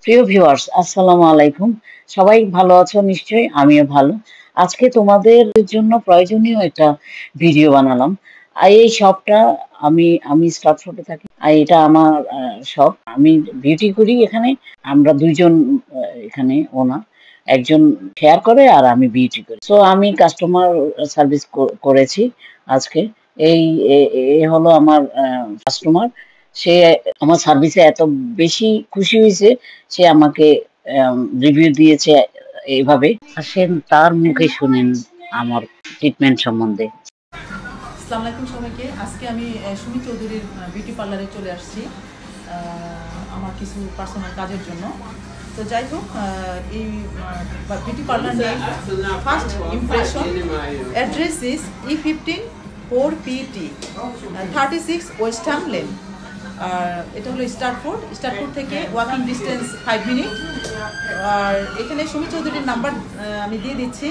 প্রিয় ভিউয়ার্স, আসসালামু আলাইকুম। সবাই ভালো আছো নিশ্চয়ই? আমিও ভালো। আজকে তোমাদের জন্য প্রয়োজনীয় একটা ভিডিও বানালাম। এই শপটা আমি স্টাফফোর্ডে থাকি। আর এটা আমার শপ। আমি বিউটি করি এখানে। আমরা দুইজন এখানে ওনার। একজন হেয়ার করে আর আমি বিউটি করি। সো আমি কাস্টমার সার্ভিস করেছি আজকে। এই এ হলো আমার কাস্টমার। সে আমার সার্ভিসে এত বেশি খুশি হয়েছে, সে আমাকে রিভিউ দিয়েছে এইভাবে। আসেন তার মুখে শুনেন আমার ট্রিটমেন্ট সম্বন্ধে। আসসালামু আলাইকুম সবাইকে। আজকে আমি সুমি চৌধুরীর বিউটি পার্লারে চলে আসছি আমার কিছু পার্সোনাল কাজের জন্য। তো যাই হোক, এই beauty parlour name first impression, address is E15 4PT 36 western lane. আর এটা হলো স্টারফোর্ড থেকে ওয়াকিং ডিস্টেন্স 5 মিনিট। আর এখানে সুমি চৌধুরীর নাম্বার আমি দিয়ে দিচ্ছি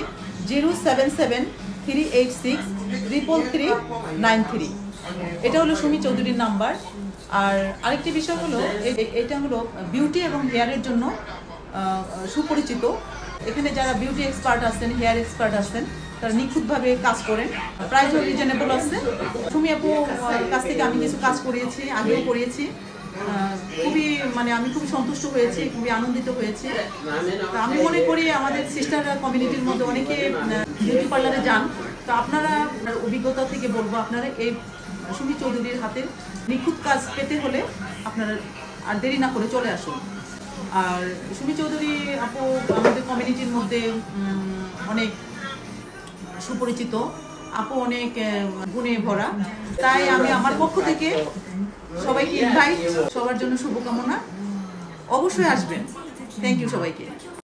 077-386-33393। এটা হলো সুমি চৌধুরীর নাম্বার। আর আরেকটি বিষয় হলো, এটা হলো বিউটি এবং হেয়ারের জন্য সুপরিচিত। এখানে যারা বিউটি এক্সপার্ট আছেন, হেয়ার এক্সপার্ট আছেন, তারা নিখুঁতভাবে কাজ করেন। প্রাইসও রিজনেবল আছে। সুমি আপু কাছ থেকে আমি কিছু কাজ করিয়েছি, আগেও করিয়েছি। আমি খুবই সন্তুষ্ট হয়েছি, খুবই আনন্দিত হয়েছি। আমি মনে করি আমাদের সিস্টার কমিউনিটির মধ্যে অনেকে বিউটি পার্লারে যান। তো আপনারা অভিজ্ঞতা থেকে বলবো, আপনারা এই সুমি চৌধুরীর হাতের নিখুঁত কাজ পেতে হলে আপনারা আর দেরি না করে চলে আসুন। আর সুমি চৌধুরী আপু আমাদের কমিউনিটির মধ্যে অনেক সুপরিচিত। আপু অনেক গুণে ভরা। তাই আমি আমার পক্ষ থেকে সবাইকে ইনভাইট, সবার জন্য শুভকামনা। অবশ্যই আসবেন। থ্যাংক ইউ সবাইকে।